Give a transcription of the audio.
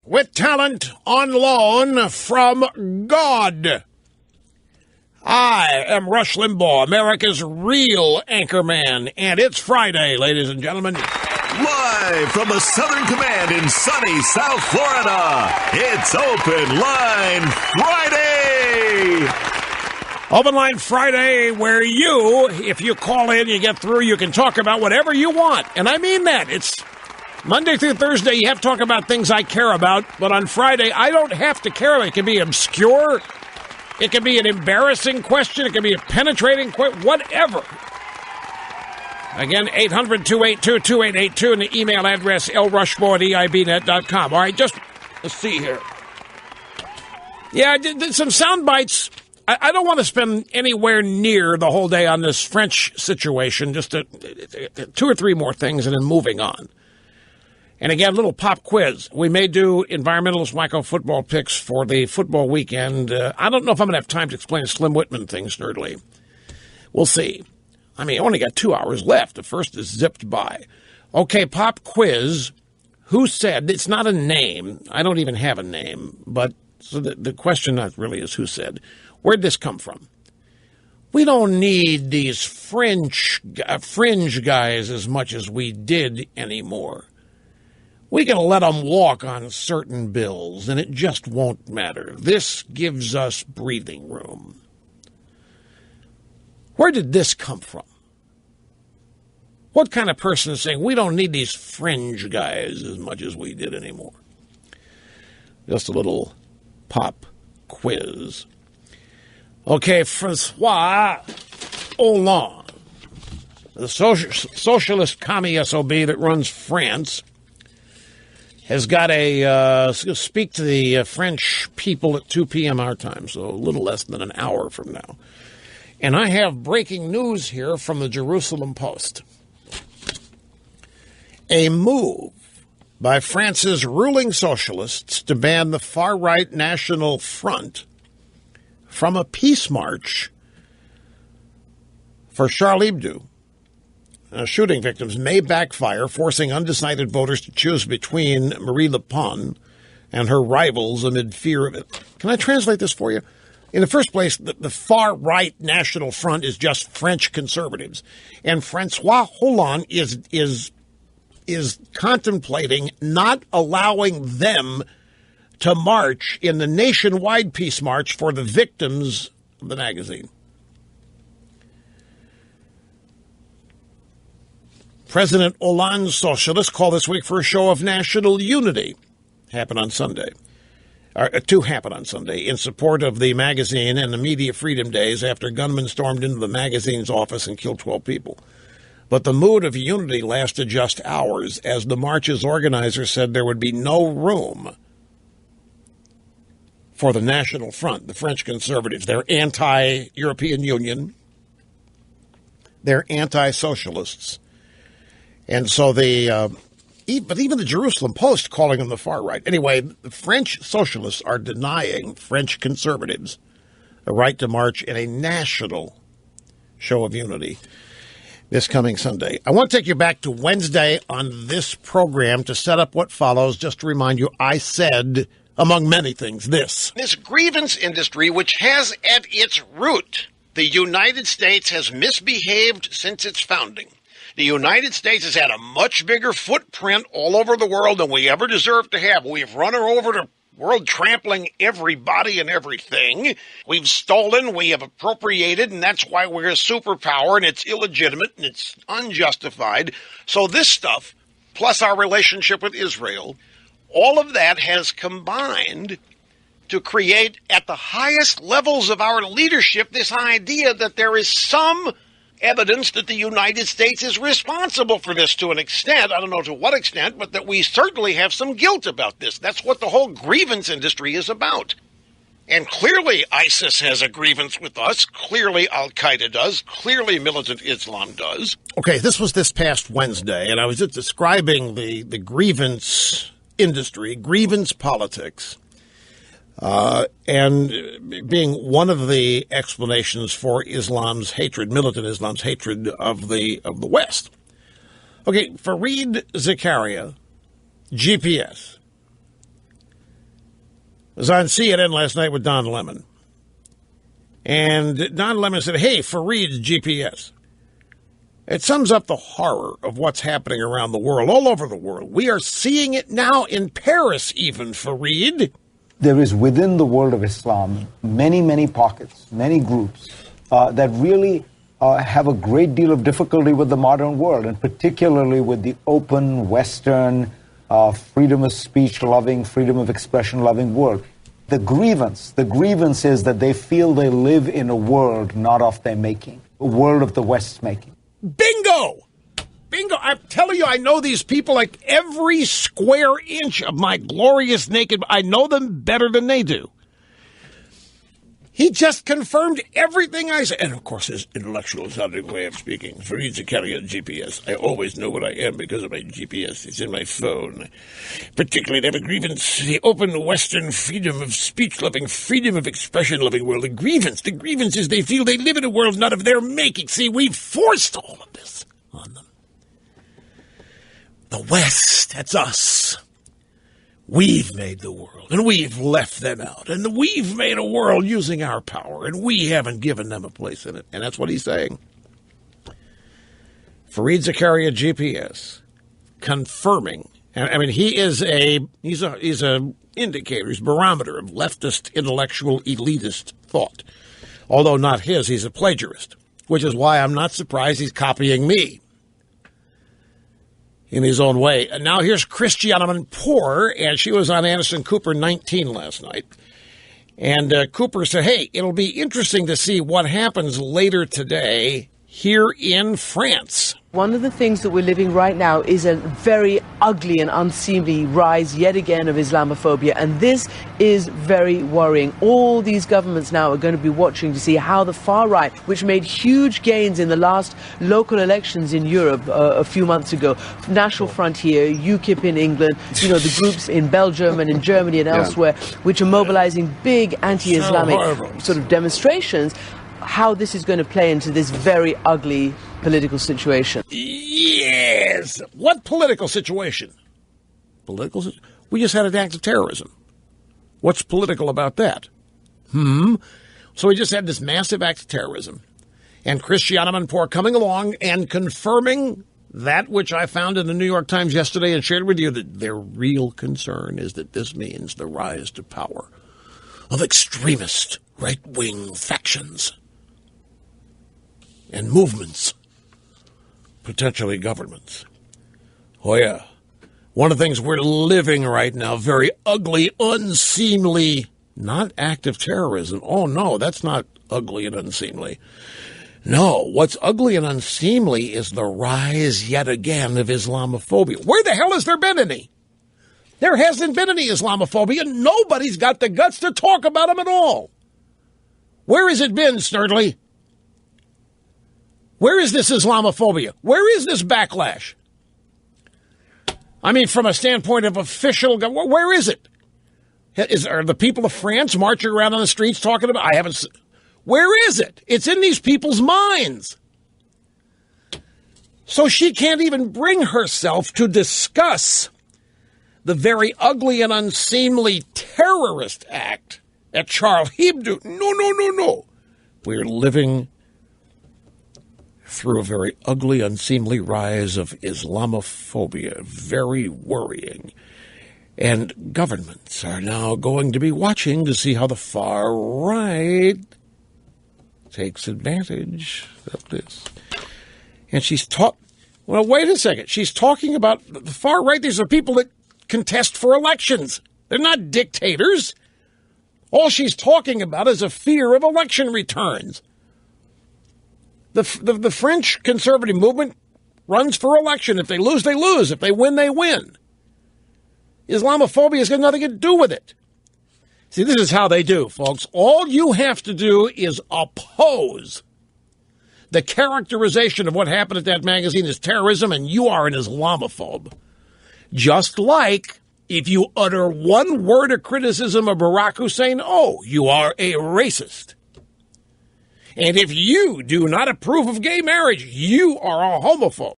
with talent on loan from God. I am Rush Limbaugh, America's real anchorman, and it's Friday, ladies and gentlemen. Live from the Southern Command in sunny South Florida, it's Open Line Friday! Open Line Friday, where you, if you call in, you get through, you can talk about whatever you want. And I mean that. It's Monday through Thursday, you have to talk about things I care about. But on Friday, I don't have to care about it. It can be obscure. It can be an embarrassing question. It can be a penetrating question. Whatever. Again, 800-282-2882 and the email address lrushmore@eibnet.com. All right, just let's see here. Yeah, some sound bites. I don't want to spend anywhere near the whole day on this French situation. Just two or three more things and then moving on. And again, a little pop quiz. We may do environmentalist Michael football picks for the football weekend. I don't know if I'm going to have time to explain Slim Whitman things nerdly. We'll see. I mean, I only got 2 hours left. The first is zipped by. Okay, pop quiz. Who said, it's not a name. I don't even have a name. But so the question not really is who said. Where'd this come from? We don't need these fringe guys as much as we did anymore. We can let them walk on certain bills, and it just won't matter. This gives us breathing room. Where did this come from? What kind of person is saying, we don't need these fringe guys as much as we did anymore? Just a little pop quiz. Okay, Francois Hollande, the socialist commie SOB that runs France, has got speak to the French people at 2 p.m. our time, so a little less than an hour from now. And I have breaking news here from the Jerusalem Post. A move by France's ruling socialists to ban the far-right National Front from a peace march for Charlie Hebdo. Shooting victims may backfire, forcing undecided voters to choose between Marine Le Pen and her rivals amid fear of it. Can I translate this for you? In the first place, the far-right National Front is just French conservatives. And Francois Hollande is contemplating not allowing them to march in the nationwide peace march for the victims of the magazine. President Hollande's socialists call this week for a show of national unity. To happen on Sunday, in support of the magazine and the Media Freedom Days after gunmen stormed into the magazine's office and killed 12 people. But the mood of unity lasted just hours, as the march's organizers said there would be no room for the National Front, the French conservatives. They're anti-European Union. They're anti-socialists. And so but even the Jerusalem Post calling them the far right. Anyway, the French socialists are denying French conservatives the right to march in a national show of unity this coming Sunday. I want to take you back to Wednesday on this program to set up what follows. Just to remind you, I said, among many things, this grievance industry, which has at its root the United States has misbehaved since its founding. The United States has had a much bigger footprint all over the world than we ever deserved to have. We've run her over the world, trampling everybody and everything. We've stolen, we have appropriated, and that's why we're a superpower, and it's illegitimate, and it's unjustified. So this stuff, plus our relationship with Israel, all of that has combined to create, at the highest levels of our leadership, this idea that there is some evidence that the United States is responsible for this to an extent. I don't know to what extent, but that we certainly have some guilt about this. That's what the whole grievance industry is about. And clearly ISIS has a grievance with us. Clearly Al-Qaeda does. Clearly militant Islam does. Okay, this was this past Wednesday, and I was just describing the grievance industry, grievance politics, and being one of the explanations for Islam's hatred, militant Islam's hatred of the West. Okay, Fareed Zakaria, GPS, was on CNN last night with Don Lemon. And Don Lemon said, hey, Fareed's GPS. It sums up the horror of what's happening around the world, all over the world. We are seeing it now in Paris, even, Fareed. There is within the world of Islam many, many pockets, many groups that really have a great deal of difficulty with the modern world, and particularly with the open, Western, freedom of speech loving, freedom of expression loving world. The grievance is that they feel they live in a world not of their making, a world of the West's making. Bingo! Bingo! I'm telling you, I know these people like every square inch of my glorious naked. I know them better than they do. He just confirmed everything I said. And, of course, his intellectual sounding way of speaking. Fareed Zakaria GPS. I always know what I am because of my GPS. It's in my phone. Particularly, I have a grievance. The open Western freedom of speech-loving, freedom of expression-loving world. The grievance is they feel they live in a world not of their making. See, we've forced all of this on them. The West, that's us. We've made the world, and we've left them out, and we've made a world using our power, and we haven't given them a place in it. And that's what he's saying. Fareed Zakaria GPS confirming. I mean, he's a indicator, he's a barometer of leftist, intellectual, elitist thought. Although not his, he's a plagiarist, which is why I'm not surprised he's copying me in his own way. And now here's Christiane Amanpour, and she was on Anderson Cooper 19 last night. And Cooper said, hey, it'll be interesting to see what happens later today here in France. One of the things that we're living right now is a very ugly and unseemly rise yet again of Islamophobia, and this is very worrying. All these governments now are going to be watching to see how the far right, which made huge gains in the last local elections in Europe a few months ago, National Front here, UKIP in England, the groups in Belgium and in Germany and elsewhere, which are mobilizing big anti-Islamic sort of demonstrations, how this is going to play into this very ugly political situation. Yes. What political situation? We just had an act of terrorism. What's political about that? So we just had this massive act of terrorism. And Christiane Amanpour coming along and confirming that which I found in the New York Times yesterday and shared with you, that their real concern is that this means the rise to power of extremist right-wing factions and movements, potentially governments. Oh, yeah. One of the things we're living right now, very ugly, unseemly, not active terrorism. Oh, no, that's not ugly and unseemly. No, what's ugly and unseemly is the rise yet again of Islamophobia. Where the hell has there been any? There hasn't been any Islamophobia. Nobody's got the guts to talk about them at all. Where has it been, Snerdley? Where is this Islamophobia? Where is this backlash? I mean, from a standpoint of official, where is it? Are the people of France marching around on the streets talking about? I haven't. Where is it? It's in these people's minds. So she can't even bring herself to discuss the very ugly and unseemly terrorist act at Charlie Hebdo. No. We're living through a very ugly, unseemly rise of Islamophobia. Very worrying. And governments are now going to be watching to see how the far right takes advantage of this. And she's well, wait a second. She's talking about the far right. These are people that contest for elections. They're not dictators. All she's talking about is a fear of election returns. The French conservative movement runs for election. If they lose, they lose. If they win, they win. Islamophobia has got nothing to do with it. See, this is how they do, folks. All you have to do is oppose the characterization of what happened at that magazine as terrorism, and you are an Islamophobe. Just like if you utter one word of criticism of Barack Hussein, you are a racist. And if you do not approve of gay marriage, you are a homophobe.